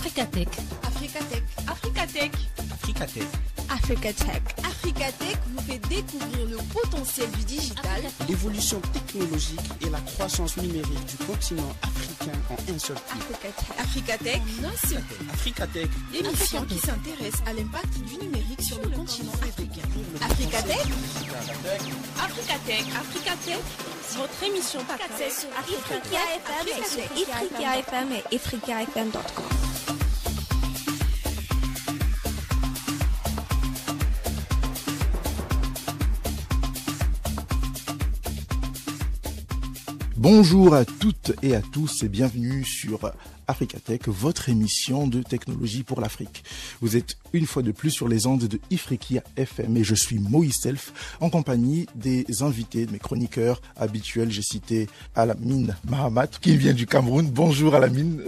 Africatech. Africatech. Africatech. Africatech. Africatech. Africatech vous fait découvrir le potentiel du digital, l'évolution technologique et la croissance numérique du continent africain en un seul clic. Africatech. Africatech. L'émission qui s'intéresse à l'impact du numérique sur le continent africain. Africatech. Africatech. Africatech. Votre émission Accès sur Africa FM et africafm.com. Bonjour à toutes et à tous et bienvenue sur Africatech, votre émission de technologie pour l'Afrique. Vous êtes une fois de plus sur les ondes de Ifriqiya FM et je suis Moïse Self en compagnie des invités, de mes chroniqueurs habituels. J'ai cité Alamine Mahamat qui vient du Cameroun. Bonjour Alamine.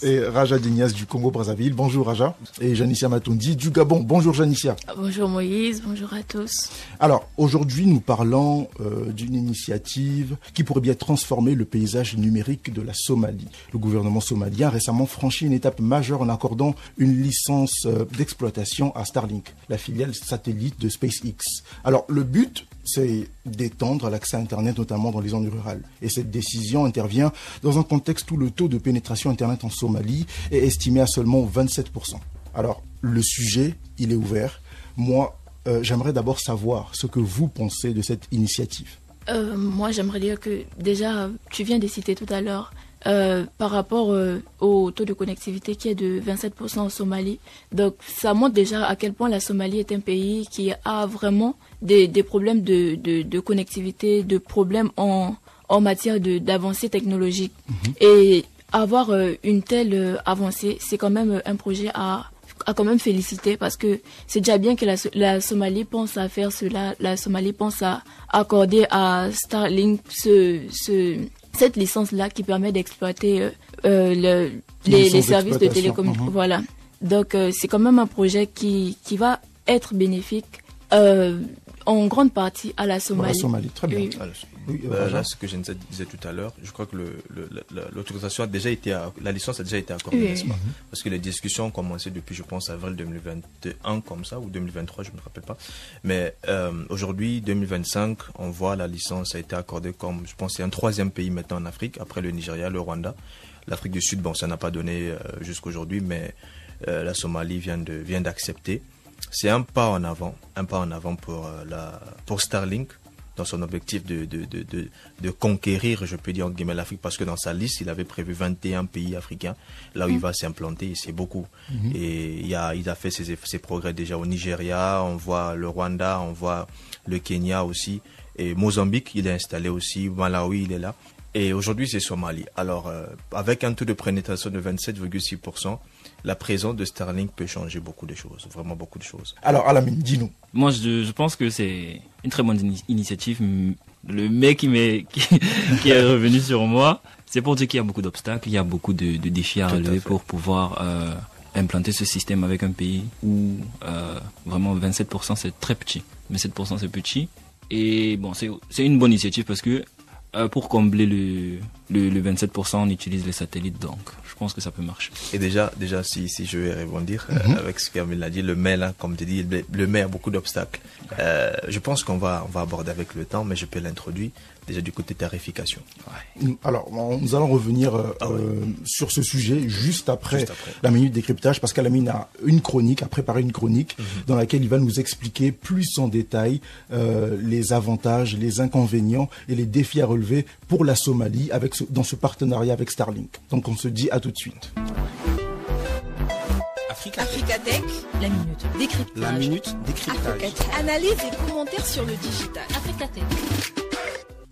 Et Raja Dignas du Congo-Brazzaville. Bonjour Raja. Et Janicia Matondi du Gabon. Bonjour Janicia. Bonjour Moïse, bonjour à tous. Alors aujourd'hui nous parlons d'une initiative qui pourrait bien transformer le paysage numérique de la Somalie. Le gouvernement somalien a récemment franchi une étape majeure en accordant une licence d'exploitation à Starlink, la filiale satellite de SpaceX. Alors le but, c'est d'étendre l'accès à Internet, notamment dans les zones rurales. Et cette décision intervient dans un contexte où le taux de pénétration Internet en Somalie est estimé à seulement 27%. Alors, le sujet, il est ouvert. Moi, j'aimerais d'abord savoir ce que vous pensez de cette initiative. Moi, j'aimerais dire que déjà, tu viens de citer tout à l'heure, par rapport au taux de connectivité qui est de 27% en Somalie. Donc, ça montre déjà à quel point la Somalie est un pays qui a vraiment des problèmes de connectivité, de problèmes en matière d'avancée technologique. Et avoir une telle avancée, c'est quand même un projet à quand même féliciter parce que c'est déjà bien que la Somalie pense à faire cela. La Somalie pense à accorder à Starlink cette licence-là qui permet d'exploiter les services de télécommunication. Voilà. Donc, c'est quand même un projet qui va être bénéfique en grande partie à la Somalie. À la Somalie, très bien. Oui. Oui, là, ce que je disais tout à l'heure, je crois que l'autorisation a déjà été, la licence a déjà été accordée, n'est-ce pas? Parce que les discussions ont commencé depuis, je pense, avril 2021, comme ça, ou 2023, je ne me rappelle pas. Mais aujourd'hui, 2025, on voit la licence a été accordée comme, je pense, c'est un troisième pays maintenant en Afrique, après le Nigeria, le Rwanda. L'Afrique du Sud, bon, ça n'a pas donné jusqu'aujourd'hui, mais la Somalie vient d'accepter. C'est un pas en avant pour Starlink, dans son objectif de conquérir, je peux dire, entre guillemets, l'Afrique, parce que dans sa liste, il avait prévu 21 pays africains, là où il va s'implanter, et c'est beaucoup. Et il a fait ses progrès déjà au Nigeria, on voit le Rwanda, on voit le Kenya aussi, et Mozambique, il est installé aussi, Malawi, il est là. Et aujourd'hui, c'est Somalie. Alors, avec un taux de pénétration de 27,6%, la présence de Starlink peut changer beaucoup de choses, vraiment beaucoup de choses. Alors, Alamine, dis-nous. Moi, je pense que c'est une très bonne initiative. Le mec qui est revenu sur moi, c'est pour dire qu'il y a beaucoup d'obstacles, il y a beaucoup de défis à relever pour pouvoir implanter ce système avec un pays où vraiment 27% c'est très petit. 27% c'est petit. Et bon, c'est une bonne initiative parce que pour combler le 27%, on utilise les satellites, donc je pense que ça peut marcher. Et déjà si je vais rebondir avec ce qu'Amine a dit, le mail, hein, comme tu dis, le mail a beaucoup d'obstacles. Je pense qu'on va aborder avec le temps, mais je peux l'introduire déjà du côté tarification. Ouais. Alors, nous allons revenir sur ce sujet juste après la minute décryptage, parce qu'Alamine a préparé une chronique dans laquelle il va nous expliquer plus en détail les avantages, les inconvénients et les défis à relever pour la Somalie dans ce partenariat avec Starlink. Donc on se dit à tout de suite. Africatech, la minute décryptage. La minute décryptage. Analyse et commentaires sur le digital. Africatech.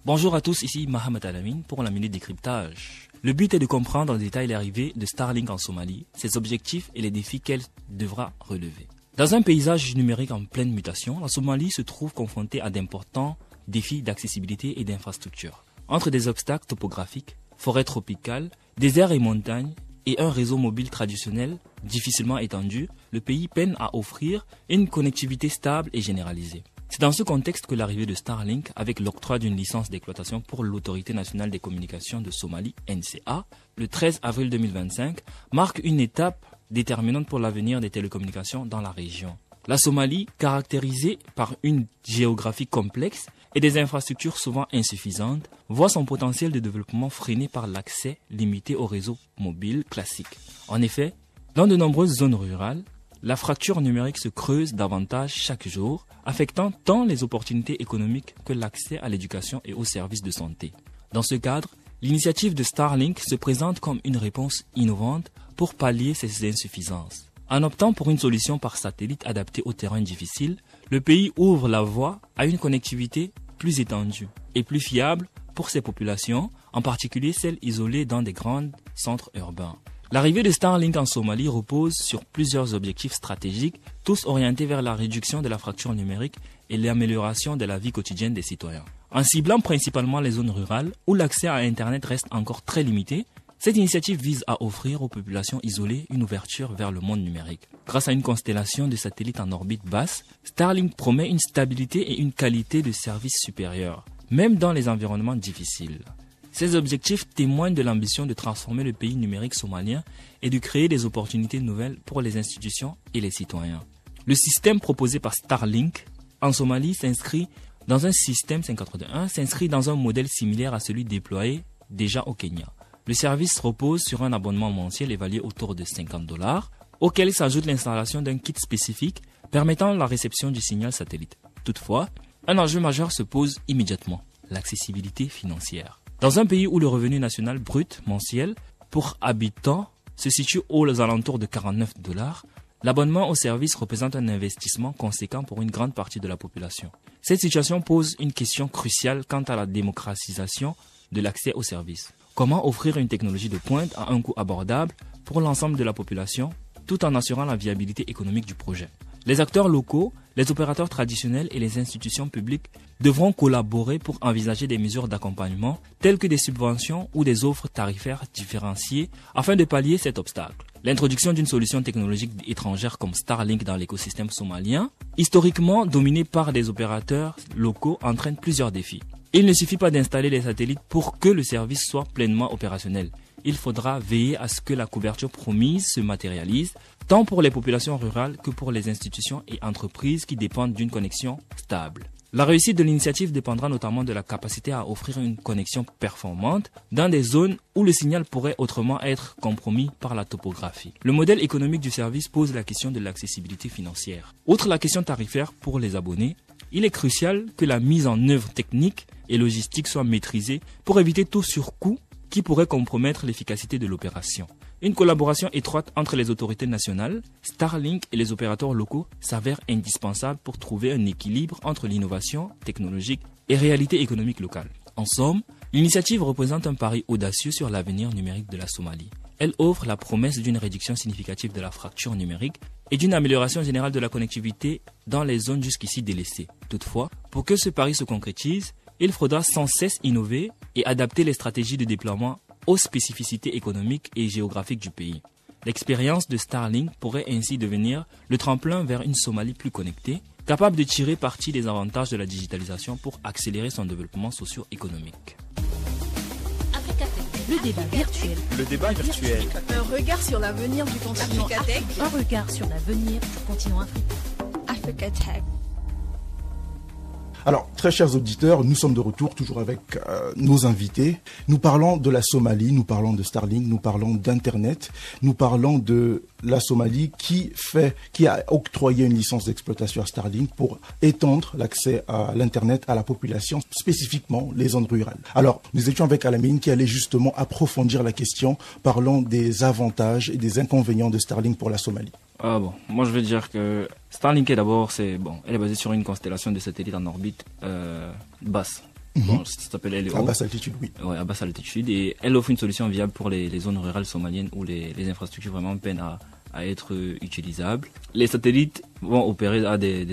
Bonjour à tous, ici Mahamat Alamine pour la minute décryptage. Le but est de comprendre en détail l'arrivée de Starlink en Somalie, ses objectifs et les défis qu'elle devra relever. Dans un paysage numérique en pleine mutation, la Somalie se trouve confrontée à d'importants défis d'accessibilité et d'infrastructure. Entre des obstacles topographiques, forêts tropicales, déserts et montagnes, et un réseau mobile traditionnel difficilement étendu, le pays peine à offrir une connectivité stable et généralisée. C'est dans ce contexte que l'arrivée de Starlink, avec l'octroi d'une licence d'exploitation pour l'Autorité nationale des communications de Somalie, NCA, le 13 avril 2025, marque une étape déterminante pour l'avenir des télécommunications dans la région. La Somalie, caractérisée par une géographie complexe et des infrastructures souvent insuffisantes, voit son potentiel de développement freiné par l'accès limité au réseau mobile classique. En effet, dans de nombreuses zones rurales, la fracture numérique se creuse davantage chaque jour, affectant tant les opportunités économiques que l'accès à l'éducation et aux services de santé. Dans ce cadre, l'initiative de Starlink se présente comme une réponse innovante pour pallier ces insuffisances. En optant pour une solution par satellite adaptée aux terrains difficiles, le pays ouvre la voie à une connectivité plus étendue et plus fiable pour ces populations, en particulier celles isolées dans des grands centres urbains. L'arrivée de Starlink en Somalie repose sur plusieurs objectifs stratégiques, tous orientés vers la réduction de la fracture numérique et l'amélioration de la vie quotidienne des citoyens. En ciblant principalement les zones rurales où l'accès à Internet reste encore très limité, cette initiative vise à offrir aux populations isolées une ouverture vers le monde numérique. Grâce à une constellation de satellites en orbite basse, Starlink promet une stabilité et une qualité de service supérieure, même dans les environnements difficiles. Ces objectifs témoignent de l'ambition de transformer le pays numérique somalien et de créer des opportunités nouvelles pour les institutions et les citoyens. Le système proposé par Starlink en Somalie s'inscrit dans un modèle similaire à celui déployé déjà au Kenya. Le service repose sur un abonnement mensuel évalué autour de $50, auquel s'ajoute l'installation d'un kit spécifique permettant la réception du signal satellite. Toutefois, un enjeu majeur se pose immédiatement, l'accessibilité financière. Dans un pays où le revenu national brut mensuel pour habitant se situe aux alentours de $49, l'abonnement au service représente un investissement conséquent pour une grande partie de la population. Cette situation pose une question cruciale quant à la démocratisation de l'accès aux services. Comment offrir une technologie de pointe à un coût abordable pour l'ensemble de la population, tout en assurant la viabilité économique du projet? Les acteurs locaux, les opérateurs traditionnels et les institutions publiques devront collaborer pour envisager des mesures d'accompagnement telles que des subventions ou des offres tarifaires différenciées afin de pallier cet obstacle. L'introduction d'une solution technologique étrangère comme Starlink dans l'écosystème somalien, historiquement dominé par des opérateurs locaux, entraîne plusieurs défis. Il ne suffit pas d'installer les satellites pour que le service soit pleinement opérationnel. Il faudra veiller à ce que la couverture promise se matérialise, tant pour les populations rurales que pour les institutions et entreprises qui dépendent d'une connexion stable. La réussite de l'initiative dépendra notamment de la capacité à offrir une connexion performante dans des zones où le signal pourrait autrement être compromis par la topographie. Le modèle économique du service pose la question de l'accessibilité financière. Outre la question tarifaire pour les abonnés, il est crucial que la mise en œuvre technique et logistique soit maîtrisée pour éviter tout surcoût qui pourrait compromettre l'efficacité de l'opération. Une collaboration étroite entre les autorités nationales, Starlink et les opérateurs locaux s'avère indispensable pour trouver un équilibre entre l'innovation technologique et réalité économique locale. En somme, l'initiative représente un pari audacieux sur l'avenir numérique de la Somalie. Elle offre la promesse d'une réduction significative de la fracture numérique et d'une amélioration générale de la connectivité dans les zones jusqu'ici délaissées. Toutefois, pour que ce pari se concrétise, il faudra sans cesse innover et adapter les stratégies de déploiement aux spécificités économiques et géographiques du pays. L'expérience de Starlink pourrait ainsi devenir le tremplin vers une Somalie plus connectée, capable de tirer parti des avantages de la digitalisation pour accélérer son développement socio-économique. Le débat virtuel. Le débat virtuel. Un regard sur l'avenir du continent africain. Un regard sur l'avenir du continent africain. Africa Tech. Alors, très chers auditeurs, nous sommes de retour toujours avec nos invités. Nous parlons de la Somalie, nous parlons de Starlink, nous parlons d'Internet, nous parlons de la Somalie qui a octroyé une licence d'exploitation à Starlink pour étendre l'accès à l'Internet à la population, spécifiquement les zones rurales. Alors, nous étions avec Alamine qui allait justement approfondir la question, parlant des avantages et des inconvénients de Starlink pour la Somalie. Moi je vais dire que Starlink elle est basée sur une constellation de satellites en orbite basse. Ça s'appelle LEO. À basse altitude, oui. Ouais, à basse altitude. Et elle offre une solution viable pour les zones rurales somaliennes où les infrastructures vraiment peinent à être utilisables. Les satellites vont opérer à des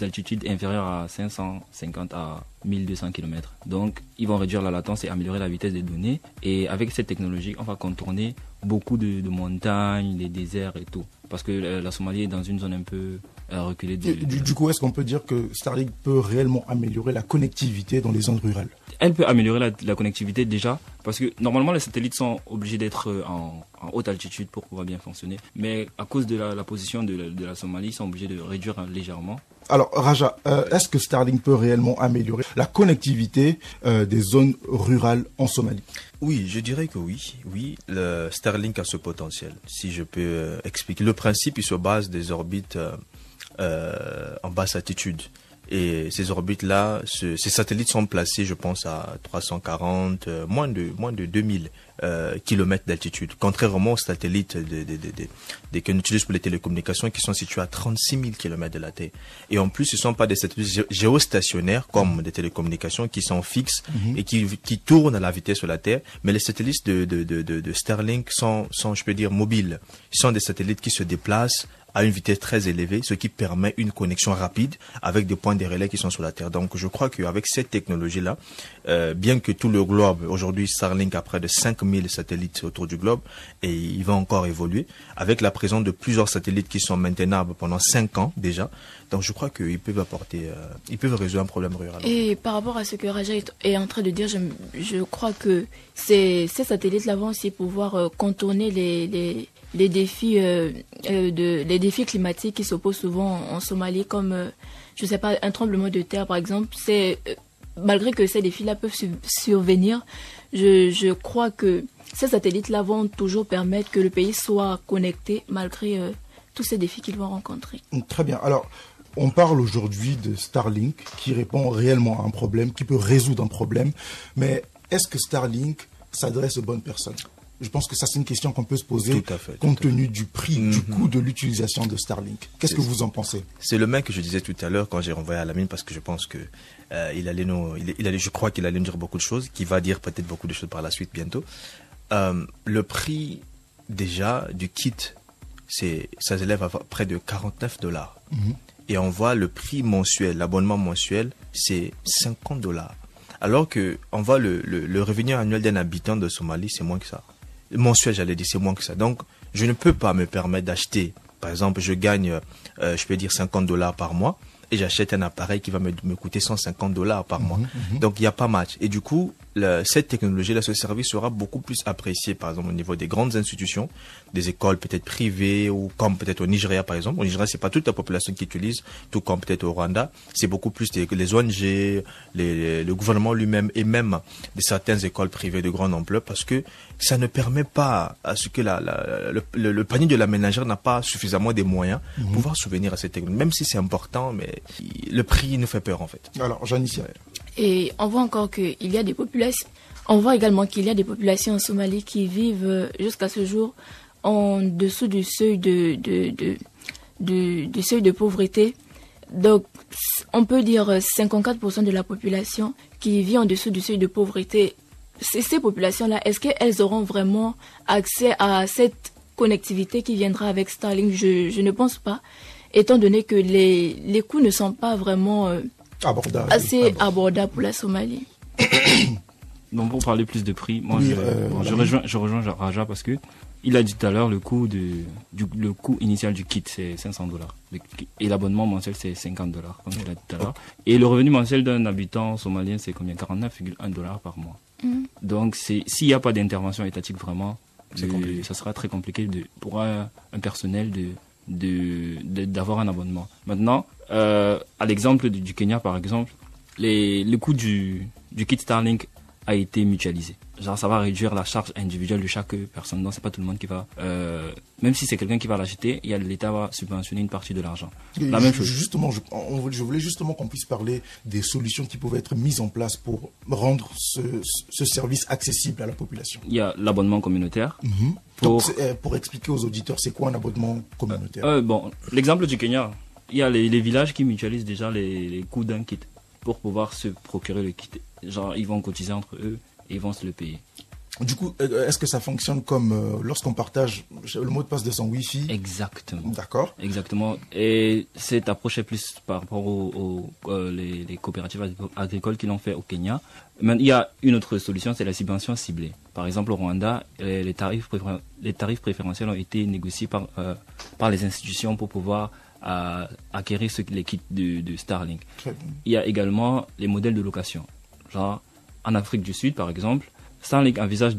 altitudes inférieures à 550 à 1200 km. Donc, ils vont réduire la latence et améliorer la vitesse des données. Et avec cette technologie, on va contourner beaucoup de montagnes, des déserts et tout. Parce que la Somalie est dans une zone un peu reculer. Du coup, est-ce qu'on peut dire que Starlink peut réellement améliorer la connectivité dans les zones rurales? Elle peut améliorer la connectivité déjà, parce que normalement les satellites sont obligés d'être en haute altitude pour pouvoir bien fonctionner, mais à cause de la position de la Somalie, ils sont obligés de réduire légèrement. Alors Raja, est-ce que Starlink peut réellement améliorer la connectivité des zones rurales en Somalie? Oui, je dirais que oui. Oui, le Starlink a ce potentiel. Si je peux expliquer. Le principe, il se base des orbites en basse altitude. Et ces orbites-là, ces satellites sont placés, je pense, à 340, moins de 2000 kilomètres d'altitude. Contrairement aux satellites qu'on utilise pour les télécommunications qui sont situés à 36 000 kilomètres de la Terre. Et en plus, ce ne sont pas des satellites géostationnaires comme des télécommunications qui sont fixes et qui tournent à la vitesse de la Terre. Mais les satellites de Starlink sont, je peux dire, mobiles. Ils sont des satellites qui se déplacent à une vitesse très élevée, ce qui permet une connexion rapide avec des points de relais qui sont sur la Terre. Donc je crois qu'avec cette technologie-là, bien que tout le globe, aujourd'hui Starlink a près de 5000 satellites autour du globe, et il va encore évoluer, avec la présence de plusieurs satellites qui sont maintenables pendant 5 ans déjà, donc je crois qu'ils peuvent apporter, ils peuvent résoudre un problème rural. Et par rapport à ce que Raja est en train de dire, je crois que ces satellites-là vont aussi pouvoir contourner les défis les défis climatiques qui s'opposent souvent en Somalie, comme je sais pas, un tremblement de terre par exemple. C'est malgré que ces défis-là peuvent survenir, je crois que ces satellites-là vont toujours permettre que le pays soit connecté malgré tous ces défis qu'ils vont rencontrer. Très bien. Alors, on parle aujourd'hui de Starlink qui répond réellement à un problème, qui peut résoudre un problème, mais est-ce que Starlink s'adresse aux bonnes personnes? Je pense que ça, c'est une question qu'on peut se poser compte tenu du prix, du coût de l'utilisation de Starlink. Qu'est-ce que vous en pensez? C'est le même que je disais tout à l'heure quand j'ai renvoyé à Lamine, parce que je pense que je crois qu'il allait nous dire beaucoup de choses, qu'il va dire peut-être beaucoup de choses par la suite bientôt. Le prix déjà du kit, ça s'élève à près de $49. Et on voit le prix mensuel, l'abonnement mensuel, c'est $50. Alors que on voit le revenu annuel d'un habitant de Somalie, c'est moins que ça. Mensuel, j'allais dire, c'est moins que ça. Donc, je ne peux pas me permettre d'acheter. Par exemple, je gagne, je peux dire $50 par mois, et j'achète un appareil qui va me coûter $150 par mois. Donc, il n'y a pas match. Et du coup, cette technologie-là, ce service sera beaucoup plus apprécié, par exemple, au niveau des grandes institutions, des écoles peut-être privées, ou comme peut-être au Nigeria, par exemple. Au Nigeria, c'est pas toute la population qui utilise, tout comme peut-être au Rwanda. C'est beaucoup plus les ONG, le gouvernement lui-même, et même de certaines écoles privées de grande ampleur, parce que ça ne permet pas à ce que le panier de la ménagère n'a pas suffisamment de moyens pour pouvoir subvenir à cette technologie. Même si c'est important, mais le prix nous fait peur, en fait. Alors, Janice. Et on voit encore qu'il y a des populations. On voit également qu'il y a des populations en Somalie qui vivent jusqu'à ce jour en dessous du seuil du seuil de pauvreté. Donc, on peut dire 54% de la population qui vit en dessous du seuil de pauvreté. Ces populations-là, est-ce qu'elles auront vraiment accès à cette connectivité qui viendra avec Starlink? Je ne pense pas, étant donné que les coûts ne sont pas vraiment assez abordables pour la Somalie. Donc pour parler plus de prix, moi je rejoins Raja parce que il a dit tout à l'heure le coût initial du kit c'est $500 et l'abonnement mensuel c'est $50 comme il a dit tout à l'heure. Et le revenu mensuel d'un habitant somalien c'est combien? $49,1 par mois. Donc s'il n'y a pas d'intervention étatique vraiment, ça sera très compliqué pour un personnel d'avoir un abonnement. Maintenant, à l'exemple du Kenya par exemple, le coût du kit Starlink a été mutualisé. Genre ça va réduire la charge individuelle de chaque personne. Donc c'est pas tout le monde qui va, même si c'est quelqu'un qui va l'acheter, l'État va subventionner une partie de l'argent. La même chose. Justement, je voulais justement qu'on puisse parler des solutions qui pouvaient être mises en place pour rendre ce service accessible à la population. Il y a l'abonnement communautaire. Pour expliquer aux auditeurs, c'est quoi un abonnement communautaire? Bon, l'exemple du Kenya, il y a les villages qui mutualisent déjà les coûts d'un kit pour pouvoir se procurer le kit. Genre ils vont cotiser entre eux et ils vont se le payer. Du coup, est-ce que ça fonctionne comme lorsqu'on partage le mot de passe de son Wi-Fi? Exactement. D'accord. Exactement. Et cette approche est plus par rapport les coopératives agricoles qui l'ont fait au Kenya. Mais il y a une autre solution, c'est la subvention ciblée. Par exemple, au Rwanda, les tarifs préférentiels ont été négociés par les institutions pour pouvoir à acquérir les kits de Starlink. Très bien. Il y a également les modèles de location. Genre, en Afrique du Sud, par exemple, Starlink envisage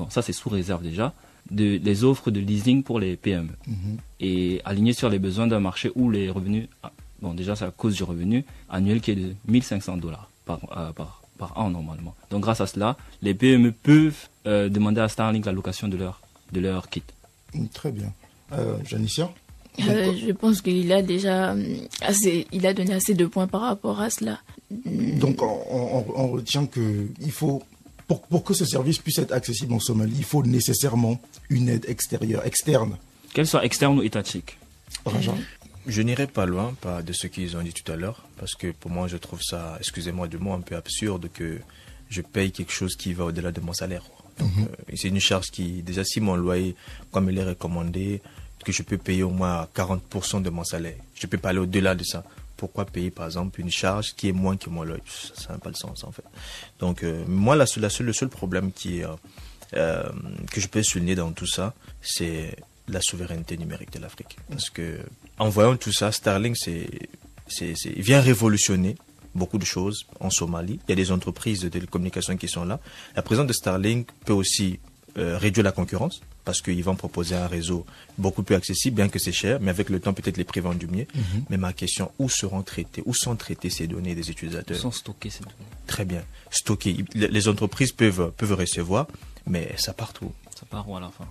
ça c'est sous réserve déjà, les offres de leasing pour les PME. Et aligné sur les besoins d'un marché où les revenus, déjà c'est à cause du revenu annuel qui est de $1 500 par an normalement. Donc grâce à cela, les PME peuvent demander à Starlink la location de leur kit. Très bien. Janicia? Je pense qu'il a déjà donné assez de points par rapport à cela. Donc on retient que il faut, pour que ce service puisse être accessible en Somalie, il faut nécessairement une aide externe. Qu'elle soit externe ou étatique. Raja? Je n'irai pas loin de ce qu'ils ont dit tout à l'heure, parce que pour moi, je trouve ça, excusez-moi du mot, un peu absurde que je paye quelque chose qui va au-delà de mon salaire. Donc, c'est une charge qui, déjà, si mon loyer, comme il est recommandé, que je peux payer au moins 40% de mon salaire. Je ne peux pas aller au-delà de ça. Pourquoi payer, par exemple, une charge qui est moins que mon loyer? Ça n'a pas de sens, en fait. Donc, moi, le seul problème que je peux souligner dans tout ça, c'est la souveraineté numérique de l'Afrique. Parce que, en voyant tout ça, Starlink, il vient révolutionner beaucoup de choses en Somalie. Il y a des entreprises de télécommunications qui sont là. La présence de Starlink peut aussi réduire la concurrence, parce qu'ils vont proposer un réseau beaucoup plus accessible, bien que c'est cher, mais avec le temps, peut-être les prix vont diminuer. Mais ma question, où sont traitées ces données des utilisateurs? Où sont stockées ces données? Très bien. Stockées. Les entreprises peuvent recevoir, mais ça part où? Ça part où à la fin?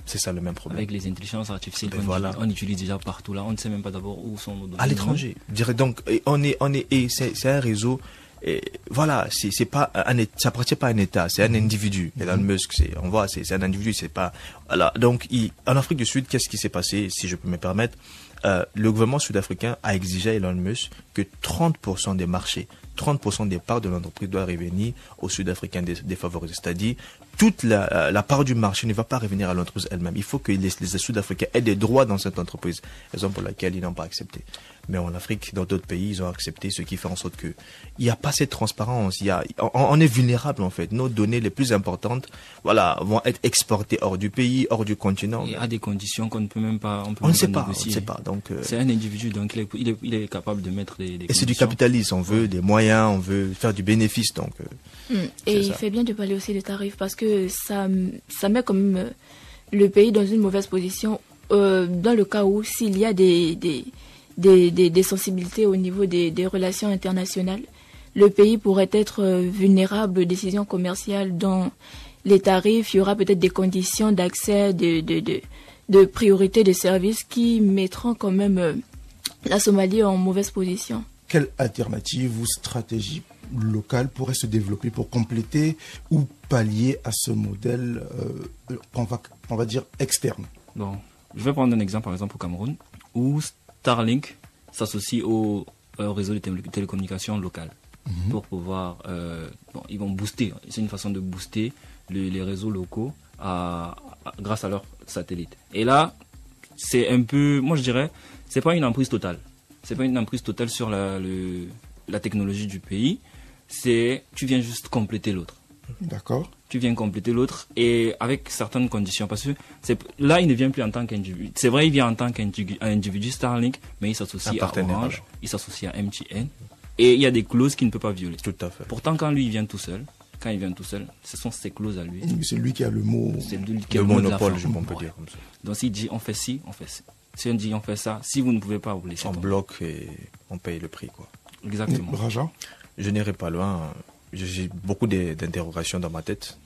C'est ça le même problème. Avec les intelligences artificielles on utilise déjà partout là, on ne sait même pas d'abord où sont nos données. À l'étranger. Donc, c'est un réseau. Et voilà, c'est pas ça appartient pas à un État, c'est un individu. Elon Musk, c'est un individu, c'est pas. Voilà. Donc, en Afrique du Sud, qu'est-ce qui s'est passé, si je peux me permettre? Le gouvernement sud-africain a exigé à Elon Musk que 30% des marchés, 30% des parts de l'entreprise doivent revenir aux Sud-Africains défavorisés. C'est-à-dire, toute la part du marché ne va pas revenir à l'entreprise elle-même. Il faut que les Sud-Africains aient des droits dans cette entreprise, raison pour laquelle ils n'ont pas accepté. Mais en Afrique, dans d'autres pays, ils ont accepté, ce qui fait en sorte que il n'y a pas cette transparence. On est vulnérable en fait. Nos données les plus importantes, vont être exportées hors du pays, hors du continent. Et à des conditions qu'on ne peut même pas. On ne sait pas. Donc, c'est un individu, donc il est capable de mettre des et c'est du capitalisme. On veut des moyens, on veut faire du bénéfice. Donc. Et il fait bien de parler aussi des tarifs, parce que ça met quand même le pays dans une mauvaise position dans le cas où s'il y a des sensibilités au niveau des relations internationales, le pays pourrait être vulnérable aux décisions commerciales dont les tarifs, il y aura peut-être des conditions d'accès, de priorité des services qui mettront quand même la Somalie en mauvaise position. Quelle alternative ou stratégie locale pourrait se développer pour compléter ou pallier à ce modèle qu'on va dire externe? Bon, je vais prendre un exemple, par exemple au Cameroun, où Starlink s'associe au réseau de télécommunications local pour pouvoir... ils vont booster, c'est une façon de booster les réseaux locaux grâce à leurs satellites. Et là, c'est un peu... Moi, je dirais, c'est pas une emprise totale. C'est pas une emprise totale sur la technologie du pays. Tu viens juste compléter l'autre. D'accord. Tu viens compléter l'autre et avec certaines conditions. Parce que là, il ne vient plus en tant qu'individu. C'est vrai, il vient en tant qu'individu Starlink, mais il s'associe à Orange, il s'associe à MTN. Et il y a des clauses qu'il ne peut pas violer. Tout à fait. Pourtant, quand lui, il vient tout seul, ce sont ses clauses à lui. C'est lui qui a le mot. C'est lui qui a le monopole, on peut dire comme ça. Donc s'il dit on fait ci, on fait ça. Si on dit on fait ça, si vous ne pouvez pas, vous laissez. On bloque et on paye le prix, quoi. Exactement. Raja? Je n'irai pas loin. J'ai beaucoup d'interrogations dans ma tête.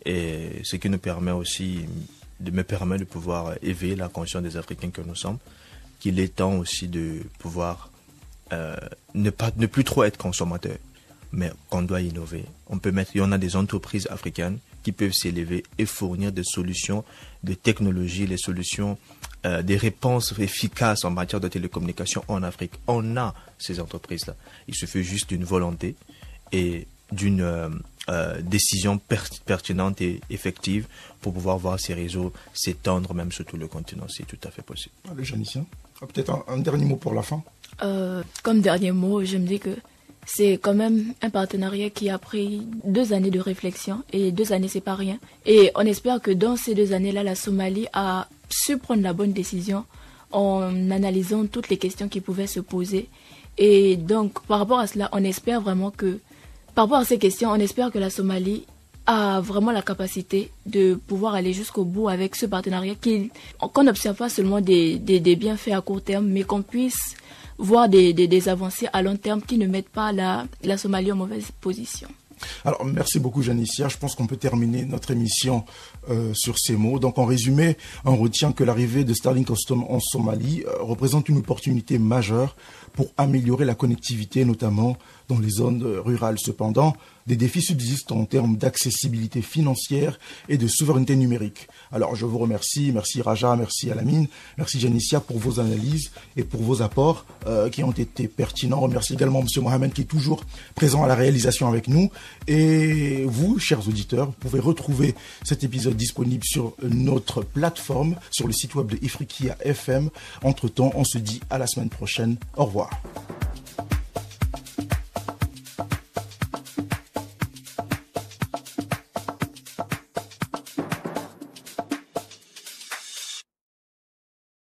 Et ce qui me permet de pouvoir éveiller la conscience des Africains que nous sommes, qu'il est temps aussi de pouvoir ne plus trop être consommateur, mais qu'on doit innover. Il y en a des entreprises africaines qui peuvent s'élever et fournir des solutions de technologie, les solutions, des réponses efficaces en matière de télécommunication en Afrique. On a ces entreprises-là. Il suffit juste d'une volonté et d'une décision pertinente et effective pour pouvoir voir ces réseaux s'étendre même sur tout le continent. C'est tout à fait possible. Allez, Janicia, peut-être un dernier mot pour la fin. Comme dernier mot, je me dis que c'est quand même un partenariat qui a pris 2 années de réflexion, et 2 années, c'est pas rien. Et on espère que dans ces 2 années-là, la Somalie a su prendre la bonne décision en analysant toutes les questions qui pouvaient se poser. Et donc, par rapport à cela, on espère vraiment que, par rapport à ces questions, on espère que la Somalie a vraiment la capacité de pouvoir aller jusqu'au bout avec ce partenariat, qu'on n'observe pas seulement des bienfaits à court terme, mais qu'on puisse voir des avancées à long terme qui ne mettent pas la Somalie en mauvaise position. Alors, merci beaucoup, Janicia. Je pense qu'on peut terminer notre émission sur ces mots. Donc, en résumé, on retient que l'arrivée de Starlink en Somalie représente une opportunité majeure pour améliorer la connectivité, notamment dans les zones rurales. Cependant, des défis subsistent en termes d'accessibilité financière et de souveraineté numérique. Alors, je vous remercie. Merci Raja, merci Alamine, merci Janicia pour vos analyses et pour vos apports qui ont été pertinents. Je remercie également M. Mohamed qui est toujours présent à la réalisation avec nous. Et vous, chers auditeurs, vous pouvez retrouver cet épisode disponible sur notre plateforme, sur le site web de Ifriqiya FM. Entre-temps, on se dit à la semaine prochaine. Au revoir.